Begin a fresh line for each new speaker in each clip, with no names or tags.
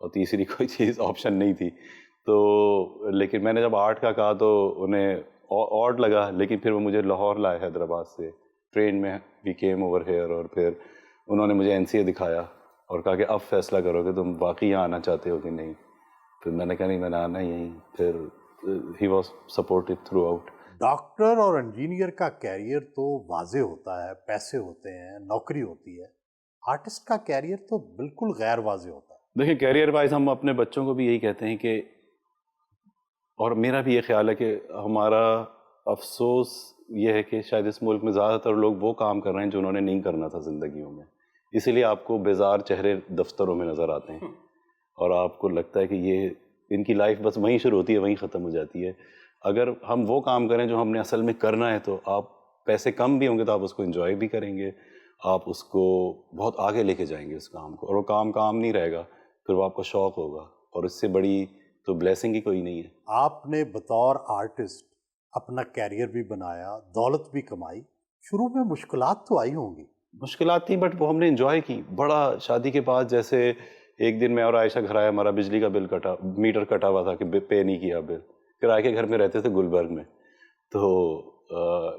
اور تیسری کوئی چیز آپشن نہیں تھی. تو لیکن میں نے جب آرٹ کا کہا تو انہیں آڈ لگا, لیکن پھر وہ مجھے لاہور لائے حیدرآباد سے ٹرین میں, وی کیم اوور ہیئر, اور پھر انہوں نے مجھے NCA دکھایا اور کہا کہ اب فیصلہ کرو کہ تم واقعی یہاں آنا چاہتے ہو کہ نہیں. پھر میں نے کہا نہیں, میں نے آنا یہیں. پھر he was supportive through out.
Doctor اور انجینئر کا کیریئر تو واضح ہوتا ہے, پیسے ہوتے ہیں, نوکری ہوتی ہے. آرٹسٹ کا کیریئر تو بالکل غیر واضح ہوتا ہے.
دیکھیں کیریئر وائز ہم اپنے بچوں کو بھی یہی کہتے ہیں کہ, اور میرا بھی یہ خیال ہے کہ ہمارا افسوس یہ ہے کہ شاید اس ملک میں زیادہ تر لوگ وہ کام کر رہے ہیں جو انہوں نے نہیں کرنا تھا زندگیوں میں. اسی لیے آپ کو بیزار چہرے دفتروں میں نظر آتے ہیں اور آپ کو لگتا ہے کہ یہ ان کی لائف بس وہیں شروع ہوتی ہے, وہیں ختم ہو جاتی ہے. اگر ہم وہ کام کریں جو ہم نے اصل میں کرنا ہے, تو آپ پیسے کم بھی ہوں گے تو آپ اس کو انجوائے بھی کریں گے, آپ اس کو بہت آگے لے کے جائیں گے اس کام کو, اور وہ کام نہیں رہے گا, پھر وہ آپ کو شوق ہوگا, اور اس سے بڑی تو بلیسنگ ہی کوئی نہیں ہے.
آپ نے بطور آرٹسٹ اپنا کیریئر بھی بنایا, دولت بھی کمائی. شروع میں مشکلات تو آئی ہوں گی.
مشکلات تھیں, بٹ وہ ہم نے انجوائے کی. بڑا شادی کے بعد جیسے ایک دن میں اور عائشہ گھر آیا, ہمارا بجلی کا بل کٹا, میٹر کٹا ہوا تھا کہ پے نہیں کیا بل. کرائے کے گھر میں رہتے تھے گلبرگ میں, تو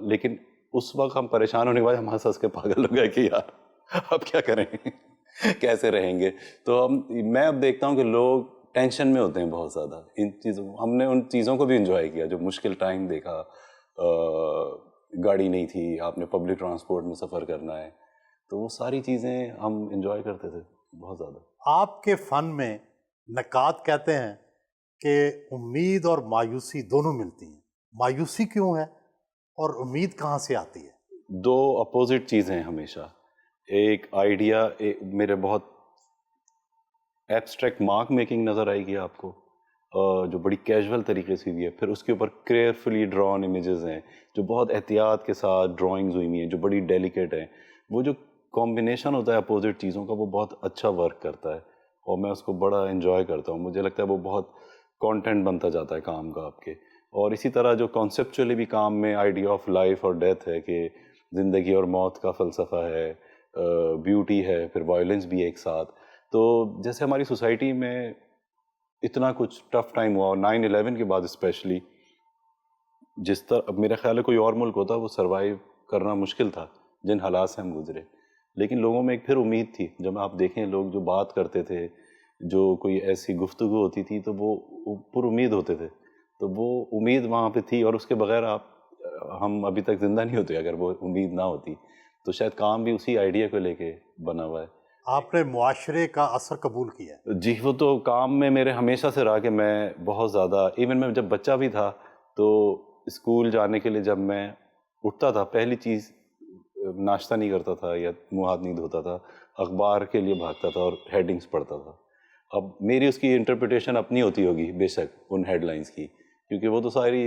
لیکن اس وقت ہم پریشان ہونے کے بعد ہم ہنس ہنس کے پاگل ہو گئے کہ یار اب کیا کریں, کیسے رہیں گے. تو میں اب دیکھتا ہوں کہ لوگ ٹینشن میں ہوتے ہیں بہت زیادہ ان چیزوں. ہم نے ان چیزوں کو بھی انجوائے کیا, جو مشکل ٹائم دیکھا, گاڑی نہیں تھی, آپ نے پبلک ٹرانسپورٹ میں سفر کرنا ہے, تو وہ ساری چیزیں ہم انجوائے کرتے تھے بہت زیادہ.
آپ کے فن میں نقاد کہتے ہیں کہ امید اور مایوسی دونوں ملتی ہیں. مایوسی کیوں ہے اور امید کہاں سے آتی ہے؟
دو اپوزٹ چیزیں ہیں ہمیشہ. ایک آئیڈیا, میرے بہت ایبسٹریکٹ مارک میکنگ نظر آئے گی آپ کو, جو بڑی کیجول طریقے سے ہوئی ہے. پھر اس کے اوپر کیئرفلی ڈرون امیجز ہیں جو بہت احتیاط کے ساتھ ڈرائنگز ہوئی ہوئی ہیں, جو بڑی ڈیلیکیٹ ہیں. وہ جو کمبینیشن ہوتا ہے اپوزٹ چیزوں کا, وہ بہت اچھا ورک کرتا ہے, اور میں اس کو بڑا انجوائے کرتا ہوں. مجھے لگتا ہے وہ بہت کانٹینٹ بنتا جاتا ہے کام کا آپ کے. اور اسی طرح جو کانسیپچولی بھی کام میں آئیڈیا آف لائف اور ڈیتھ ہے, کہ زندگی اور موت کا فلسفہ ہے, بیوٹی ہے, پھر وائلنس بھی ایک ساتھ. تو جیسے ہماری سوسائٹی میں اتنا کچھ ٹف ٹائم ہوا, اور 9/11 کے بعد اسپیشلی, جس طرح میرا خیال ہے کوئی اور ملک ہوتا وہ سروائیو کرنا مشکل تھا جن حالات سے ہم گزرے. لیکن لوگوں میں ایک پھر امید تھی. جب آپ دیکھیں لوگ جو بات کرتے تھے, جو کوئی ایسی گفتگو ہوتی تھی, تو وہ پر امید ہوتے تھے. تو وہ امید وہاں پہ تھی, اور اس کے بغیر ہم ابھی تک زندہ نہیں ہوتے اگر وہ امید نہ ہوتی. تو شاید کام بھی اسی آئیڈیا کو لے کے بنا ہوا ہے.
آپ نے معاشرے کا اثر قبول کیا ہے.
جی, وہ تو کام میں میرے ہمیشہ سے رہا کہ میں بہت زیادہ, ایون میں جب بچہ بھی تھا تو اسکول جانے کے لیے جب میں اٹھتا تھا, پہلی چیز ناشتہ نہیں کرتا تھا یا منہ ہاتھ نہیں دھوتا تھا, اخبار کے لیے بھاگتا تھا اور ہیڈنگز پڑھتا تھا. اب میری اس کی انٹرپریٹیشن اپنی ہوتی ہوگی بے شک ان ہیڈ لائنز کی, کیونکہ وہ تو ساری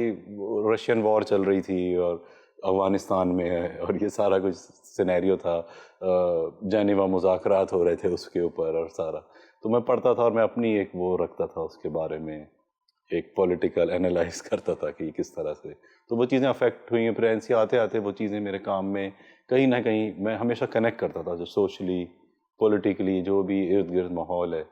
رشین وار چل رہی تھی اور افغانستان میں ہے, اور یہ سارا کچھ سینیریو تھا, جنیوا مذاکرات ہو رہے تھے اس کے اوپر اور سارا. تو میں پڑھتا تھا اور میں اپنی ایک وہ رکھتا تھا اس کے بارے میں, ایک پولیٹیکل انالائز کرتا تھا کہ کس طرح سے. تو وہ چیزیں افیکٹ ہوئی ہیں. پھر NCA آتے آتے وہ چیزیں میرے کام میں کہیں نہ کہیں میں ہمیشہ کنیکٹ کرتا تھا, جو سوشلی پولیٹیکلی جو بھی ارد گرد ماحول ہے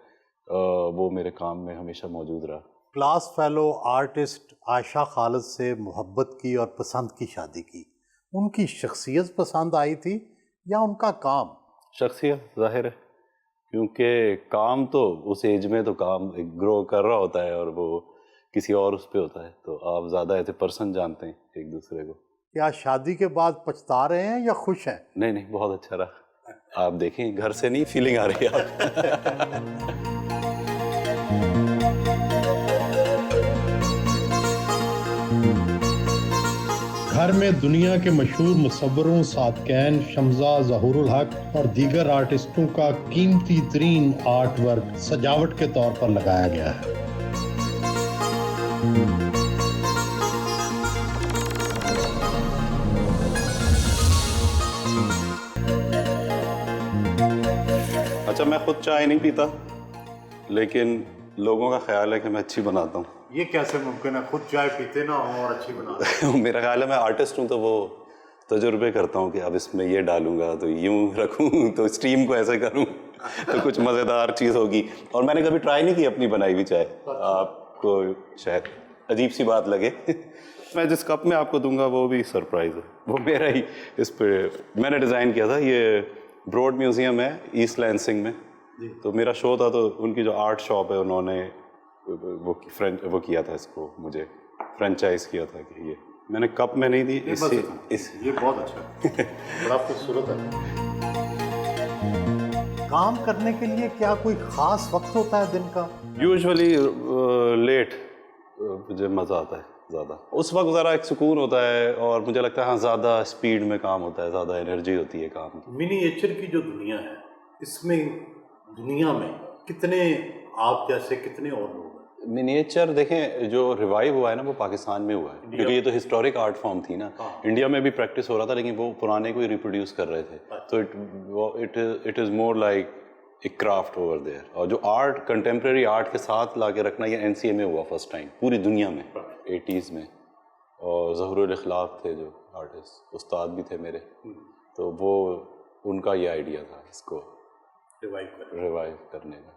وہ میرے کام میں ہمیشہ موجود رہا.
کلاس فیلو آرٹسٹ عائشہ خالد سے محبت کی اور پسند کی شادی کی. ان کی شخصیت پسند آئی تھی یا ان کا کام؟
شخصیت ظاہر ہے, کیونکہ کام تو اس ایج میں تو کام گرو کر رہا ہوتا ہے اور وہ کسی اور اس پہ ہوتا ہے, تو آپ زیادہ ایز اے پرسن جانتے ہیں ایک دوسرے کو.
کیا شادی کے بعد پچھتا رہے ہیں یا خوش ہیں؟
نہیں, بہت اچھا رہا. آپ دیکھیں گھر سے نہیں فیلنگ آ رہی ہے آپ.
گھر میں دنیا کے مشہور مصوروں صادقین، شمزہ، ظہور الحق اور دیگر آرٹسٹوں کا قیمتی ترین آرٹ ورک سجاوٹ کے طور پر لگایا گیا ہے.
اچھا, میں خود چائے نہیں پیتا, لیکن لوگوں کا خیال ہے کہ میں اچھی بناتا ہوں.
یہ کیسے ممکن ہے؟ خود چائے پیتے نہ ہوں اور اچھی بناتے ہیں.
میرا خیال ہے میں آرٹسٹ ہوں تو وہ تجربے کرتا ہوں کہ اب اس میں یہ ڈالوں گا تو یوں رکھوں تو اسٹیم کو ایسے کروں, تو کچھ مزیدار چیز ہوگی. اور میں نے کبھی ٹرائی نہیں کی اپنی بنائی ہوئی چائے, آپ کو شاید عجیب سی بات لگے. میں جس کپ میں آپ کو دوں گا وہ بھی سرپرائز ہے, وہ میرا ہی اس پہ میں نے ڈیزائن کیا تھا. یہ براڈ میوزیم ہے ایسٹ لینسنگ میں, تو میرا شو تھا, تو ان کی جو آرٹ شاپ ہے انہوں نے وہ کیا تھا, اس کو مجھے فرینچائز کیا تھا کہ یہ میں نے کپ میں نہیں دی.
یہ بہت اچھا, بڑا خوبصورت ہے. کام کرنے کے لیے کیا کوئی خاص وقت ہوتا ہے دن کا؟
یوزولی لیٹ مجھے مزہ آتا ہے زیادہ, اس وقت ذرا ایک سکون ہوتا ہے, اور مجھے لگتا ہے ہاں زیادہ اسپیڈ میں کام ہوتا ہے, زیادہ انرجی ہوتی ہے کام کی.
منی ایچر کی جو دنیا ہے, اس میں دنیا میں کتنے آپ جیسے کتنے اور لوگ ہیں؟
منیچر دیکھیں جو ریوائیو ہوا ہے نا وہ پاکستان میں ہوا ہے, کیونکہ یہ تو ہسٹورک آرٹ فارم تھی نا. انڈیا میں بھی پریکٹس ہو رہا تھا, لیکن وہ پرانے کو ہی ریپروڈیوس کر رہے تھے. تو اٹ از مور لائک ایک کرافٹ اوور دیئر. اور جو آرٹ کنٹمپریری آرٹ کے ساتھ لا کے رکھنا, یہ NCA میں ہوا فرسٹ ٹائم پوری دنیا میں 80s میں. اور ظہور الاخلاق تھے جو آرٹسٹ, استاد بھی تھے میرے, تو وہ ان کا یہ آئیڈیا تھا اس کو ریوائیو کرنے کا.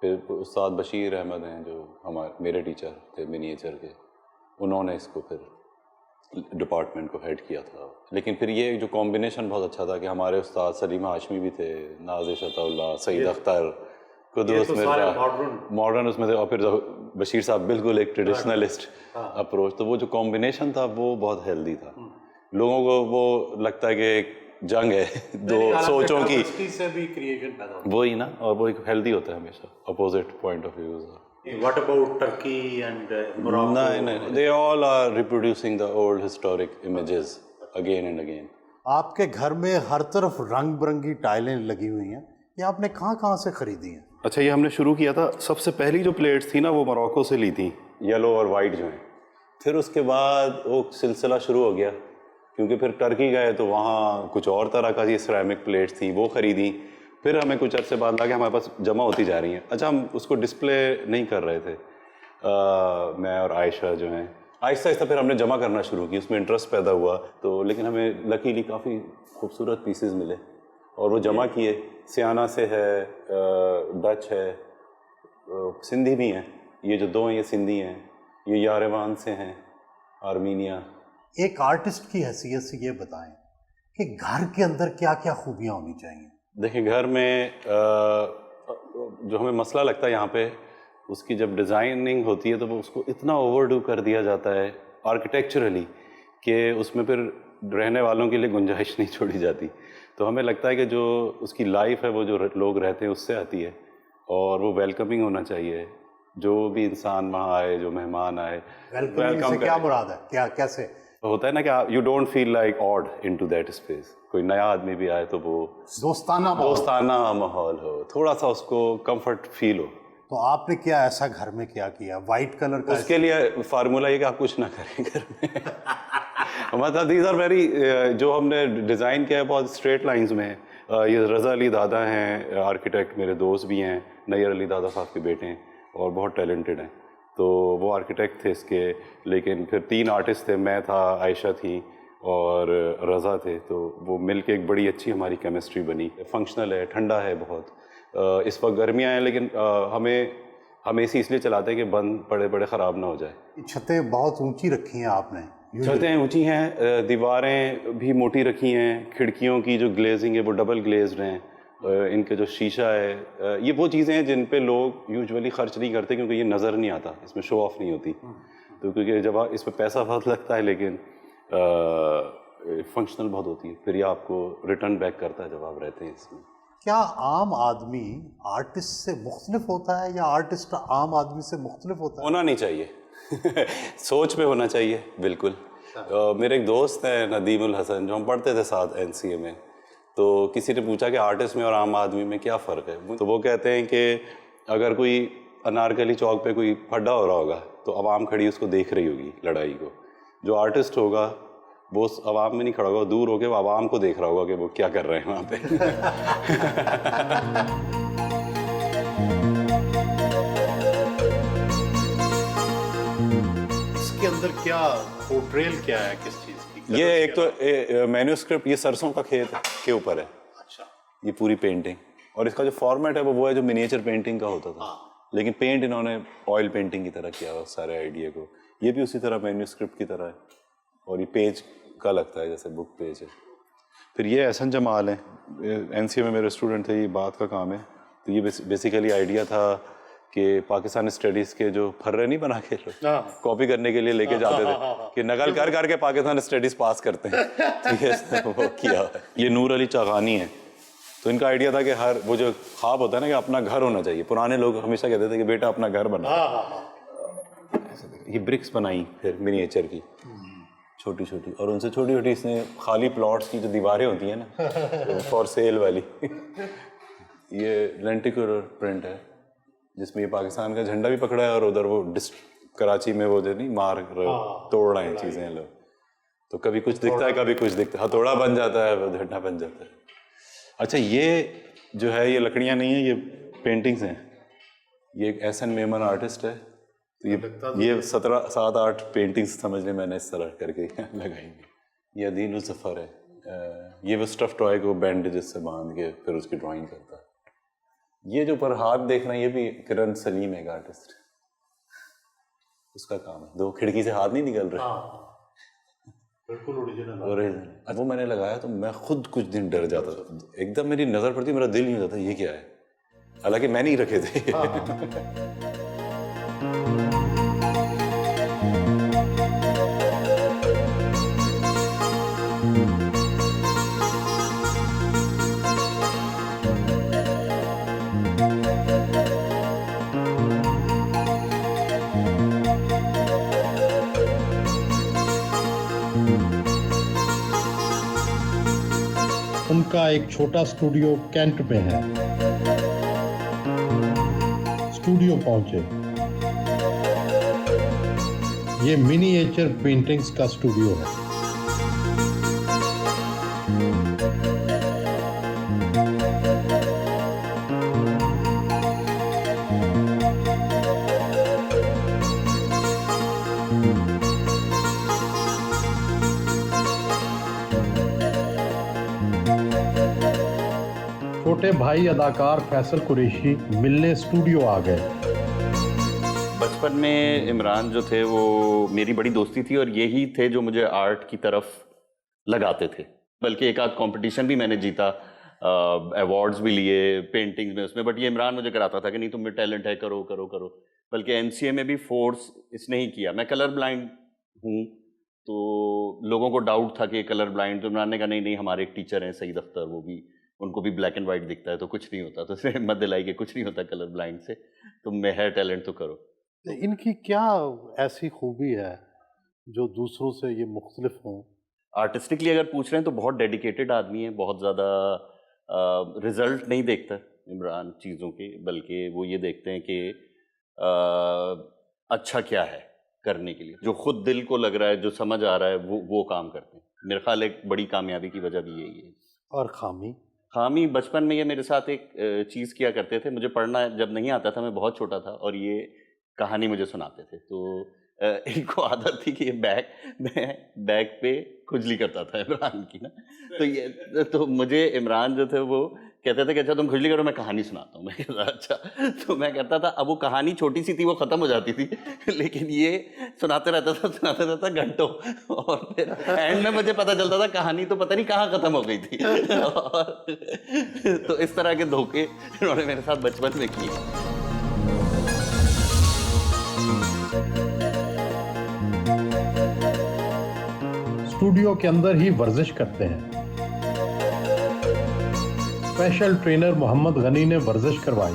پھر استاد بشیر احمد ہیں جو میرے ٹیچر تھے منیچر کے, انہوں نے اس کو پھر ڈپارٹمنٹ کو ہیڈ کیا تھا. لیکن پھر یہ جو کمبینیشن بہت اچھا تھا کہ ہمارے استاد سلیم ہاشمی بھی تھے, نازش عطا اللہ, سعید اختر, قدوس مرزا, ماڈرن اس میں تھے, اور پھر بشیر صاحب بالکل ایک ٹریڈیشنلسٹ اپروچ. تو وہ جو کمبینیشن تھا وہ بہت ہیلدی تھا. لوگوں کو وہ لگتا ہے کہ ایک جنگ ہے دو سوچوں کی, وہی نا, اور وہ ایک ہیلدی ہوتا ہے ہمیشہ opposite point of views.
What about Turkey and Morocco?
No, they all are reproducing the old historic images again and again.
آپ کے گھر میں ہر طرف رنگ برنگی ٹائلیں لگی ہوئی ہیں, یہ آپ نے کہاں سے خریدی ہیں؟
اچھا, یہ ہم نے شروع کیا تھا, سب سے پہلی جو پلیٹس تھی نا وہ موراکو سے لی تھی, یلو اور وائٹ جو ہیں. پھر اس کے بعد وہ سلسلہ شروع ہو گیا, کیونکہ پھر ٹرکی گئے تو وہاں کچھ اور طرح کا یہ سیرامک پلیٹس تھیں, وہ خریدیں. پھر ہمیں کچھ عرصے بعد لگا کہ ہمارے پاس جمع ہوتی جا رہی ہیں. اچھا, ہم اس کو ڈسپلے نہیں کر رہے تھے, میں اور عائشہ جو ہیں. آہستہ آہستہ پھر ہم نے جمع کرنا شروع کی, اس میں انٹرسٹ پیدا ہوا. تو لیکن ہمیں لکیلی کافی خوبصورت پیسز ملے اور وہ جمع کیے. سیانہ سے ہے, ڈچ ہے, سندھی بھی ہیں, یہ جو دو ہیں یہ سندھی ہیں, یہ یاروان سے ہیں, آرمینیا.
ایک آرٹسٹ کی حیثیت سے یہ بتائیں کہ گھر کے اندر کیا کیا خوبیاں ہونی چاہیے؟
دیکھیں, گھر میں جو ہمیں مسئلہ لگتا ہے یہاں پہ, اس کی جب ڈیزائننگ ہوتی ہے تو وہ اس کو اتنا اوور ڈو کر دیا جاتا ہے آرکیٹیکچرلی کہ اس میں پھر رہنے والوں کے لیے گنجائش نہیں چھوڑی جاتی. تو ہمیں لگتا ہے کہ جو اس کی لائف ہے وہ جو لوگ رہتے ہیں اس سے آتی ہے, اور وہ ویلکمنگ ہونا چاہیے. جو بھی انسان وہاں آئے, جو مہمان آئے,
ویلکم سے کیا مراد ہے, کیسے
ہوتا ہے نا کہ you don't feel like odd in to that space. کوئی نیا آدمی بھی آئے تو وہ دوستانہ ماحول ہو, تھوڑا سا اس کو کمفرٹ فیل ہو.
تو آپ نے کیا ایسا گھر میں کیا وائٹ کلر کا؟
اس کے لیے فارمولا یہ کہ آپ کچھ نہ کریں گھر میں. مطلب دیز آر ویری, جو ہم نے ڈیزائن کیا ہے بہت اسٹریٹ لائنز میں. یہ رضا علی دادا ہیں آرکیٹیکٹ, میرے دوست بھی ہیں, نیر علی دادا صاحب کے بیٹے ہیں اور بہت ٹیلنٹڈ ہیں. تو وہ آرکیٹیکٹ تھے اس کے, لیکن پھر 3 آرٹسٹ تھے, میں تھا, عائشہ تھی اور رضا تھے. تو وہ مل کے ایک بڑی اچھی ہماری کیمسٹری بنی. فنکشنل ہے, ٹھنڈا ہے بہت. اس وقت گرمیاں ہیں لیکن ہم اے سی اس لیے چلاتے ہیں کہ بند پڑے خراب نہ ہو جائے.
چھتیں بہت اونچی رکھی ہیں آپ نے؟
چھتیں اونچی ہیں, دیواریں بھی موٹی رکھی ہیں, کھڑکیوں کی جو گلیزنگ ہے وہ ڈبل گلیزڈ ہیں, ان کے جو شیشہ ہے, یہ وہ چیزیں ہیں جن پہ لوگ یوزولی خرچ نہیں کرتے کیونکہ یہ نظر نہیں آتا, اس میں شو آف نہیں ہوتی. تو کیونکہ جب اس پہ پیسہ بہت لگتا ہے لیکن فنکشنل بہت ہوتی ہے, پھر یہ آپ کو ریٹرن بیک کرتا ہے جب آپ رہتے ہیں اس میں.
کیا عام آدمی آرٹسٹ سے مختلف ہوتا ہے یا آرٹسٹ عام آدمی سے مختلف ہوتا ہے؟
ہونا نہیں چاہیے, سوچ پہ ہونا چاہیے. بالکل. میرے ایک دوست ہیں ندیم الحسن, جو ہم پڑھتے تھے ساتھ NCA میں, تو کسی نے پوچھا کہ آرٹسٹ میں اور عام آدمی میں کیا فرق ہے. تو وہ کہتے ہیں کہ اگر کوئی انارکلی چوک پہ کوئی پھڈا ہو رہا ہوگا تو عوام کھڑی اس کو دیکھ رہی ہوگی لڑائی کو. جو آرٹسٹ ہوگا وہ اس عوام میں نہیں کھڑا ہوگا, دور ہو کے وہ عوام کو دیکھ رہا ہوگا کہ وہ کیا کر رہے ہیں وہاں پہ.
اس کے اندر کیا پورٹریل کیا ہے, کس چیز کی؟
یہ ایک تو مینوسکرپٹ, یہ سرسوں کا کھیت کے اوپر ہے.
اچھا.
یہ پوری پینٹنگ, اور اس کا جو فارمیٹ ہے وہ ہے جو منیچر پینٹنگ کا ہوتا تھا, لیکن پینٹ انہوں نے آئل پینٹنگ کی طرح کیا سارے آئیڈیا کو. یہ بھی اسی طرح مینیوسکرپٹ کی طرح ہے, اور یہ پیج کا لگتا ہے جیسے بک پیج ہے. پھر یہ احسن جمال ہیں, این سی اے میں میرے اسٹوڈنٹ تھے, یہ بات کا کام ہے. تو یہ بیسیکلی آئیڈیا تھا کہ پاکستان اسٹڈیز کے جو پھرے نہیں بنا کے کاپی کرنے کے لیے لے کے جاتے تھے کہ نقل کر کر کے پاکستان اسٹڈیز پاس کرتے ہیں, ٹھیک ہے, وہ کیا ہے. یہ نور علی چاغانی ہے. تو ان کا آئیڈیا تھا کہ ہر وہ جو خواب ہوتا ہے نا کہ اپنا گھر ہونا چاہیے. پرانے لوگ ہمیشہ کہتے تھے کہ بیٹا اپنا گھر بنا. یہ برکس بنائی پھر منیچر کی چھوٹی چھوٹی, اور ان سے چھوٹی چھوٹی اس نے خالی پلاٹس کی جو دیواریں ہوتی ہیں نا فار سیل والی, یہ لینٹیکولر پرنٹ ہے جس میں یہ پاکستان کا جھنڈا بھی پکڑا ہے, اور ادھر وہ کراچی میں وہ جو نہیں مار توڑ رہے ہیں چیزیں لوگ. تو کبھی کچھ دکھتا ہے کبھی کچھ دکھتا ہے, ہتھوڑا بن جاتا ہے, وہ جھنڈا بن جاتا ہے. اچھا یہ جو ہے یہ لکڑیاں نہیں ہیں, یہ پینٹنگز ہیں. یہ ایک احسن میمن آرٹسٹ ہے, تو یہ 7-8 پینٹنگز سمجھ لیں میں نے اس طرح کر کے لگائی. یہ عدیل الظفر ہے, یہ وہ اسٹف ٹوائے کو بینڈیجز سے باندھ کے پھر اس کی ڈرائنگ کرتا ہے. یہ جو پر ہاتھ دیکھ رہے ہیں یہ بھی کرن سلیم ایک آرٹسٹ, اس کا کام ہے. 2 کھڑکی سے ہاتھ نہیں نکل رہے,
بالکل اوریجنل.
وہ میں نے لگایا تو میں خود کچھ دن ڈر جاتا تھا, ایک دم میری نظر پڑتی میرا دل نہیں ہوتا یہ کیا ہے, حالانکہ میں نہیں رکھے تھے.
ان کا ایک چھوٹا اسٹوڈیو کینٹ میں ہے. اسٹوڈیو پہنچے, یہ منیچر پینٹنگز کا اسٹوڈیو ہے. چھوٹے بھائی اداکار فیصل قریشی ملنے اسٹوڈیو آ گئے.
بچپن میں عمران جو تھے وہ میری بڑی دوستی تھی, اور یہی تھے جو مجھے آرٹ کی طرف لگاتے تھے. بلکہ ایک آدھ کمپٹیشن بھی میں نے جیتا, ایوارڈز بھی لیے پینٹنگز میں اس میں. بٹ یہ عمران مجھے کراتا تھا کہ نہیں تم میں ٹیلنٹ ہے, کرو کرو کرو. بلکہ این سی اے میں بھی فورس اس نے ہی کیا. میں کلر بلائنڈ ہوں, تو لوگوں کو ڈاؤٹ تھا کہ کلر بلائنڈ, تو عمران نے کہا نہیں نہیں ہمارے ایک ٹیچر ہیں سعید اختر, وہ بھی ان کو بھی بلیک اینڈ وائٹ دکھتا ہے تو کچھ نہیں ہوتا. تو اس نے ہمت دلائی کہ کچھ نہیں ہوتا کلر بلائنڈ سے, تم میں ہے ٹیلنٹ تو کرو.
ان کی کیا ایسی خوبی ہے جو دوسروں سے یہ مختلف ہوں؟
آرٹسٹکلی اگر پوچھ رہے ہیں تو بہت ڈیڈیکیٹڈ آدمی ہے, بہت زیادہ رزلٹ نہیں دیکھتا عمران چیزوں کے, بلکہ وہ یہ دیکھتے ہیں کہ اچھا کیا ہے کرنے کے لیے, جو خود دل کو لگ رہا ہے, جو سمجھ آ رہا ہے وہ کام کرتے ہیں. میرے خیال ایک بڑی کامیابی کی وجہ بھی یہی ہے.
اور خامی
بچپن میں یہ میرے ساتھ ایک چیز کیا کرتے تھے, مجھے پڑھنا جب نہیں آتا تھا, میں بہت چھوٹا تھا, اور یہ کہانی مجھے سناتے تھے. تو ان کو عادت تھی کہ یہ بیگ پہ کھجلی کرتا تھا عمران کی نا, تو مجھے عمران جو تھے وہ کہتے تھے کہ اچھا تم کھجلی کرو میں کہانی سناتا ہوں. میں کہتا اچھا, تو میں کہتا تھا. اب وہ کہانی چھوٹی سی تھی, وہ ختم ہو جاتی تھی, لیکن یہ سناتے رہتا گھنٹوں, اور پھر اینڈ میں مجھے پتہ چلتا تھا کہانی تو پتہ نہیں کہاں ختم ہو گئی تھی. تو اس طرح کے دھوکے انہوں نے میرے ساتھ بچپن میں کیے.
اسٹوڈیو کے اندر ہی ورزش کرتے ہیں. اسپیشل ٹرینر محمد غنی نے ورزش کروائی.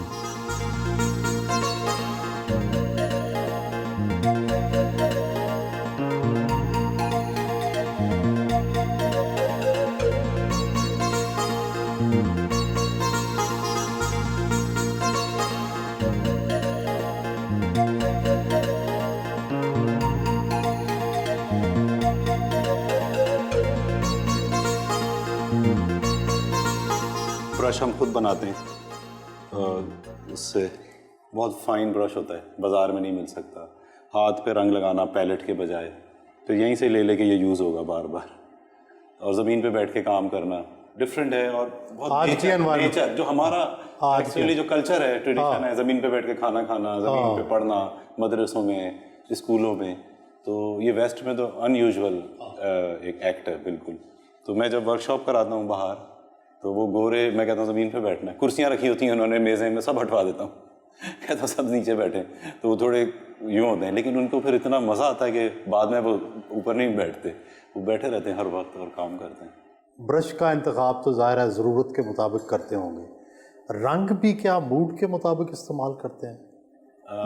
برش ہم خود بناتے ہیں, اس سے بہت فائن برش ہوتا ہے, بازار میں نہیں مل سکتا. ہاتھ پہ رنگ لگانا پیلٹ کے بجائے, پھر یہیں سے لے کے یہ یوز ہوگا بار بار, اور زمین پہ بیٹھ کے کام کرنا, ڈفرینٹ ہے اور بہت
آج کی environment-
نیچر جو ہمارا ایکچولی جو کلچر ہے, ٹریڈیشن ہے, زمین پہ بیٹھ کے کھانا کھانا, زمین پہ پڑھنا, مدرسوں میں, اسکولوں میں, تو یہ ویسٹ میں تو ان یوزول ایک ایکٹ ہے بالکل. تو میں جب ورک شاپ کراتا ہوں باہر تو وہ گورے, میں کہتا ہوں زمین پہ بیٹھنا ہے, کرسیاں رکھی ہوتی ہیں انہوں نے, میزیں, میں سب ہٹوا دیتا ہوں, کہتا ہوں سب نیچے بیٹھیں. تو وہ تھوڑے یوں ہوتے ہیں, لیکن ان کو پھر اتنا مزہ آتا ہے کہ بعد میں وہ اوپر نہیں بیٹھتے, وہ بیٹھے رہتے ہیں ہر وقت اور کام کرتے ہیں.
برش کا انتخاب تو ظاہر ہے ضرورت کے مطابق کرتے ہوں گے, رنگ بھی کیا موڈ کے مطابق استعمال کرتے ہیں؟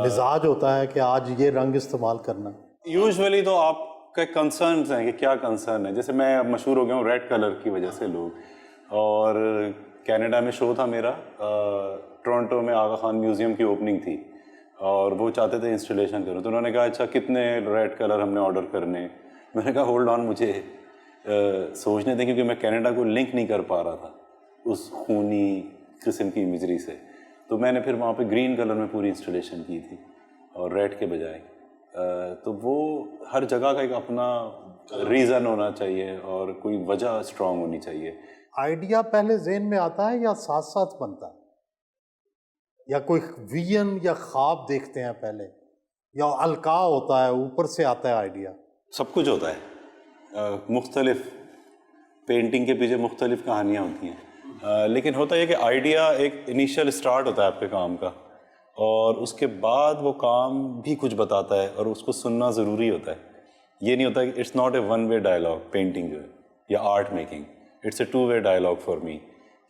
مزاج ہوتا ہے کہ آج یہ رنگ استعمال کرنا.
یوزولی تو آپ کے کنسرنز ہیں کہ کیا کنسرن ہے. جیسے میں اب مشہور ہو گیا ہوں ریڈ کلر کی وجہ سے لوگ, اور کینیڈا میں شو تھا میرا, ٹورنٹو میں آغا خان میوزیم کی اوپننگ تھی اور وہ چاہتے تھے انسٹالیشن کروں, تو انہوں نے کہا اچھا کتنے ریڈ کلر ہم نے آرڈر کرنے. میں نے کہا ہولڈ آن, مجھے سوچنے دیں, کیونکہ میں کینیڈا کو لنک نہیں کر پا رہا تھا اس خونی قسم کی امیجری سے. تو میں نے پھر وہاں پہ گرین کلر میں پوری انسٹالیشن کی تھی اور ریڈ کے بجائے. تو وہ ہر جگہ کا ایک اپنا ریزن ہونا چاہیے اور کوئی وجہ اسٹرانگ ہونی چاہیے.
آئیڈیا پہلے ذہن میں آتا ہے یا ساتھ ساتھ بنتا ہے, یا کوئی ویژن یا خواب دیکھتے ہیں پہلے, یا القاء ہوتا ہے اوپر سے آتا ہے آئیڈیا؟
سب کچھ ہوتا ہے. مختلف پینٹنگ کے پیچھے مختلف کہانیاں ہوتی ہیں, لیکن ہوتا یہ کہ آئیڈیا ایک انیشیل اسٹارٹ ہوتا ہے آپ کے کام کا, اور اس کے بعد وہ کام بھی کچھ بتاتا ہے اور اس کو سننا ضروری ہوتا ہے. یہ نہیں ہوتا کہ it's not a one way dialogue painting جو ہے یا art making, it's a two way dialogue for me.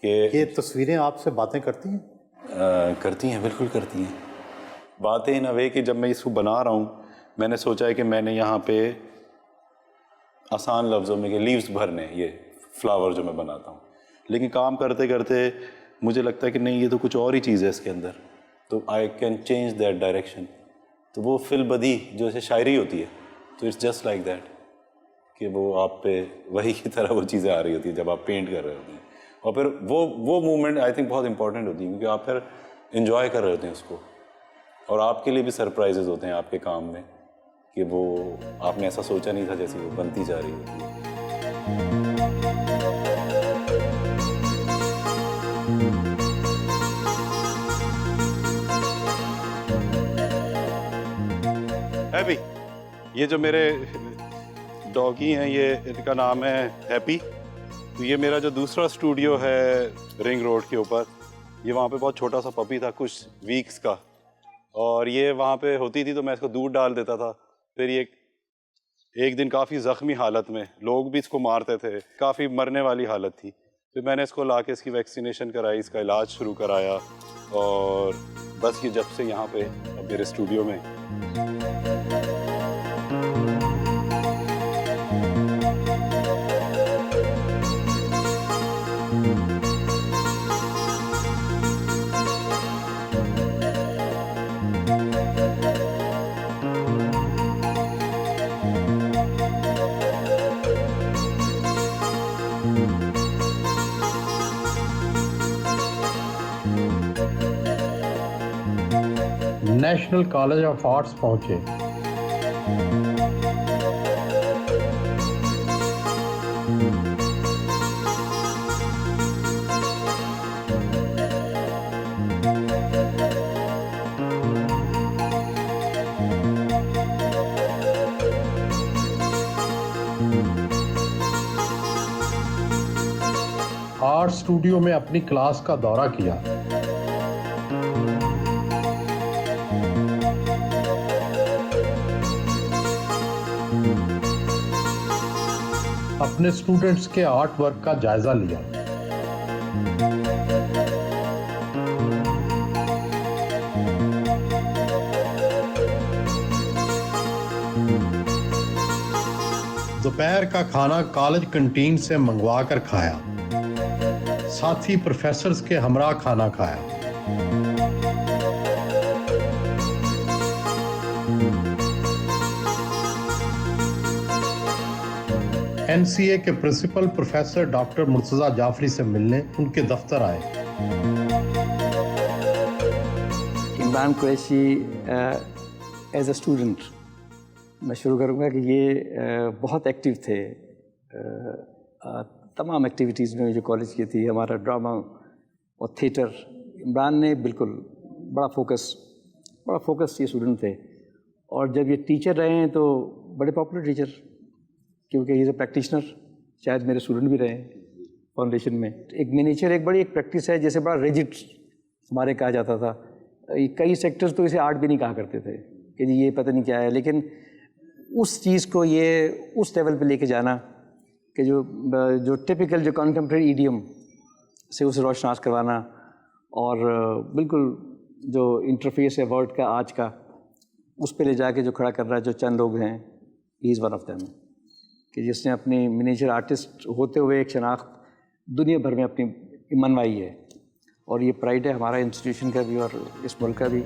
کہ
یہ تصویریں آپ سے باتیں کرتی ہیں؟
کرتی ہیں, بالکل کرتی ہیں باتیں. ان وے کہ جب میں اس کو بنا رہا ہوں, میں نے سوچا ہے کہ میں نے یہاں پہ آسان لفظوں میں کہ لیوز بھرنے, یہ فلاور جو میں بناتا ہوں, لیکن کام کرتے کرتے مجھے لگتا ہے کہ نہیں, یہ تو کچھ اور ہی چیز ہے اس کے اندر, تو I can change that direction. تو وہ فی البدی جو ایسے شاعری ہوتی ہے, تو اٹس جسٹ لائک دیٹ کہ وہ آپ پہ وہی کی طرح وہ چیزیں آ رہی ہوتی ہیں جب آپ پینٹ کر رہے ہوتے ہیں. اور پھر وہ مومنٹ آئی تھنک بہت امپورٹنٹ ہوتی ہے, کیونکہ آپ پھر انجوائے کر رہے ہوتے ہیں اس کو, اور آپ کے لیے بھی سرپرائزز ہوتے ہیں آپ کے کام میں کہ وہ آپ نے ایسا سوچا نہیں تھا جیسی وہ بنتی جا رہی ہوتی ہے. ہیپی, یہ جو میرے ڈاگی ہیں, یہ ان کا نام ہے ہیپی. تو یہ میرا جو دوسرا اسٹوڈیو ہے رنگ روڈ کے اوپر, یہ وہاں پہ بہت چھوٹا سا پپی تھا کچھ ویکس کا, اور یہ وہاں پہ ہوتی تھی تو میں اس کو دودھ ڈال دیتا تھا. پھر یہ ایک دن کافی زخمی حالت میں, لوگ بھی اس کو مارتے تھے, کافی مرنے والی حالت تھی. پھر میں نے اس کو لا کے اس کی ویکسینیشن کرائی, اس کا علاج شروع کرایا, اور بس یہ جب سے یہاں پہ اب میرے اسٹوڈیو میں.
نیشنل کالج آف آرٹس پہنچے. آرٹ اسٹوڈیو میں اپنی کلاس کا دورہ کیا. اپنے اسٹوڈنٹس کے آرٹ ورک کا جائزہ لیا. دوپہر کا کھانا کالج کنٹین سے منگوا کر کھایا. ساتھی پروفیسرز کے ہمراہ کھانا کھایا. این سی اے کے principal professor doctor Murtaza Jafri سے ملنے ان کے دفتر آئے.
Imran Qureshi as a student میں شروع کروں گا کہ یہ بہت ایکٹیو تھے تمام ایکٹیویٹیز میں جو کالج کی تھی، ہمارا ڈرامہ اور تھیٹر، عمران نے بالکل بڑا فوکس یہ اسٹوڈنٹ تھے. اور جب یہ ٹیچر رہے ہیں تو بڑے پاپولر ٹیچر، کیونکہ یہ پریکٹیشنر، شاید میرے اسٹوڈنٹ بھی رہے ہیں فاؤنڈیشن میں. ایک منیچر ایک بڑی ایک پریکٹس ہے، جیسے بڑا ریجڈ ہمارے کہا جاتا تھا. کئی سیکٹرز تو اسے آرٹ بھی نہیں کہا کرتے تھے کہ جی یہ پتہ نہیں کیا ہے، لیکن اس چیز کو یہ اس لیول پہ لے کے جانا کہ جو ٹپیکل جو کنٹمپریری ایڈیم سے اسے روشناس کروانا، اور بالکل جو انٹرفیس ہے ورڈ کا آج کا، اس پہ لے جا کے جو کھڑا کر رہا ہے. جو چند لوگ ہیں، ہی از ون آف دیم، کہ جس نے اپنی منیچر آرٹسٹ ہوتے ہوئے ایک شناخت دنیا بھر میں اپنی منوائی ہے. اور یہ پرائڈ ہے ہمارا انسٹیٹیوشن کا بھی اور اس ملک کا بھی.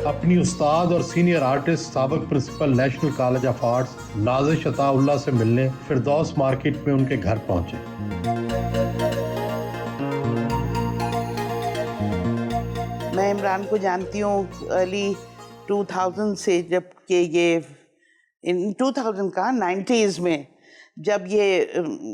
اپنی استاد اور سینئر آرٹسٹ سابق principal National College of Arts Nazish Ata Ullah سے ملنے فردوس مارکیٹ میں ان کے گھر پہنچے.
میں عمران کو جانتی ہوں ارلی 2000 سے، جب کہ یہ 2000 کا 90s میں جب یہ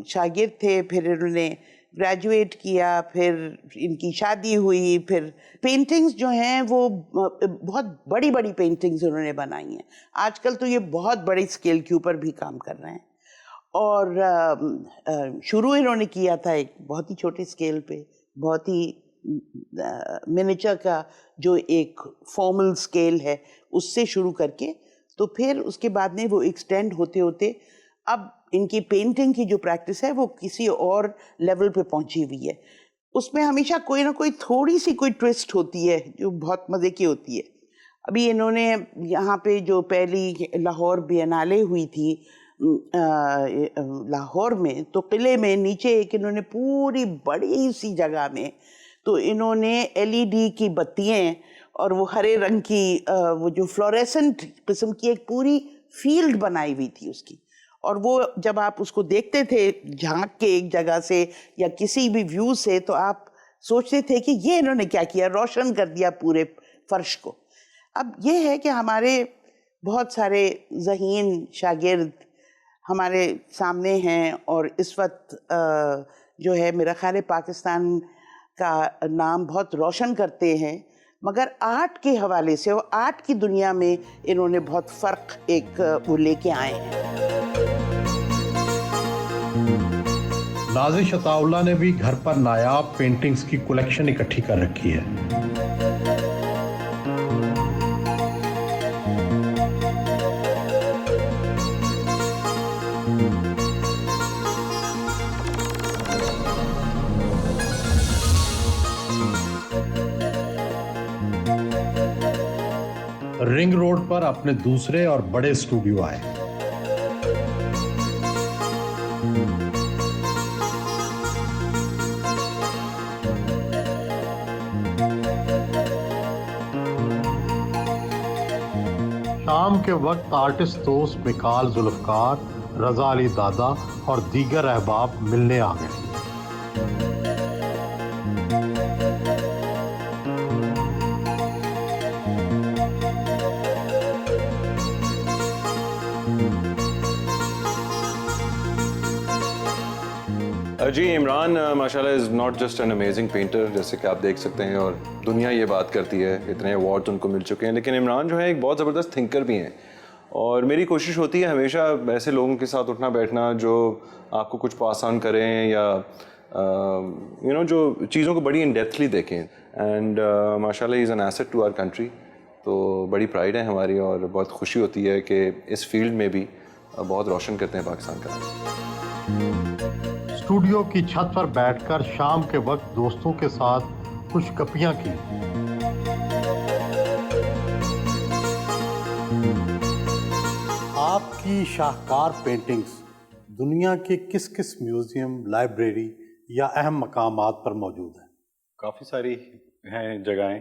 شاگرد تھے، پھر انہوں نے گریجویٹ کیا، پھر ان کی شادی ہوئی. پھر پینٹنگز جو ہیں وہ بہت بڑی بڑی پینٹنگز انہوں نے بنائی ہیں. آج کل تو یہ بہت بڑی اسکیل کے اوپر بھی کام کر رہے ہیں. اور شروع انہوں نے کیا تھا ایک بہت ہی چھوٹے اسکیل پہ، بہت ہی منیچر کا جو ایک فارمل اسکیل ہے اس سے شروع کر کے، تو پھر اس کے بعد میں وہ ایکسٹینڈ ہوتے ہوتے اب ان کی پینٹنگ کی جو پریکٹس ہے وہ کسی اور لیول پہ پہنچی ہوئی ہے. اس میں ہمیشہ کوئی نہ کوئی تھوڑی سی کوئی ٹوسٹ ہوتی ہے جو بہت مزے کی ہوتی ہے. ابھی انہوں نے یہاں پہ جو پہلی لاہور بینالے ہوئی تھی لاہور میں، تو قلعے میں نیچے ایک انہوں نے پوری بڑی سی جگہ میں تو انہوں نے LED کی بتیاں اور وہ ہرے رنگ کی وہ جو فلوریسنٹ قسم کی ایک پوری فیلڈ بنائی ہوئی تھی اس کی. اور وہ جب آپ اس کو دیکھتے تھے جھانک کے ایک جگہ سے یا کسی بھی ویو سے، تو آپ سوچتے تھے کہ یہ انہوں نے کیا کیا، روشن کر دیا پورے فرش کو. اب یہ ہے کہ ہمارے بہت سارے ذہین شاگرد ہمارے سامنے ہیں، اور اس وقت جو ہے میرا خیال ہے پاکستان کا نام بہت روشن کرتے ہیں، مگر آرٹ کے حوالے سے، وہ آرٹ کی دنیا میں انہوں نے بہت فرق ایک وہ لے کے آئے ہیں.
نازش عطا اللہ نے بھی گھر پر نایاب پینٹنگز کی کلیکشن اکٹھی کر رکھی ہے. رنگ روڈ پر اپنے دوسرے اور بڑے اسٹوڈیو آئے. شام کے وقت آرٹسٹ دوست مکال ذوالفقار، رضا علی دادا اور دیگر احباب ملنے آ گئے.
جی عمران ماشاءاللہ is not just an amazing painter, جیسے کہ آپ دیکھ سکتے ہیں، اور دنیا یہ بات کرتی ہے، اتنے ایوارڈز ان کو مل چکے ہیں، لیکن عمران جو ہے ایک بہت زبردست تھنکر بھی ہیں. اور میری کوشش ہوتی ہے ہمیشہ ایسے لوگوں کے ساتھ اٹھنا بیٹھنا جو آپ کو کچھ پاس آن کریں یا جو چیزوں کو بڑی ان ڈیپتھلی دیکھیں. اینڈ ماشاءاللہ is an asset to our country. تو بڑی پرائڈ ہے ہماری، اور بہت خوشی ہوتی ہے کہ اس فیلڈ میں بھی بہت روشن کرتے ہیں پاکستان کا.
اسٹوڈیو کی چھت پر بیٹھ کر شام کے وقت دوستوں کے ساتھ کچھ گپیاں کی.
آپ کی شاہکار پینٹنگز دنیا کے کس کس میوزیم، لائبریری یا اہم مقامات پر موجود ہیں؟
کافی ساری ہیں جگہیں.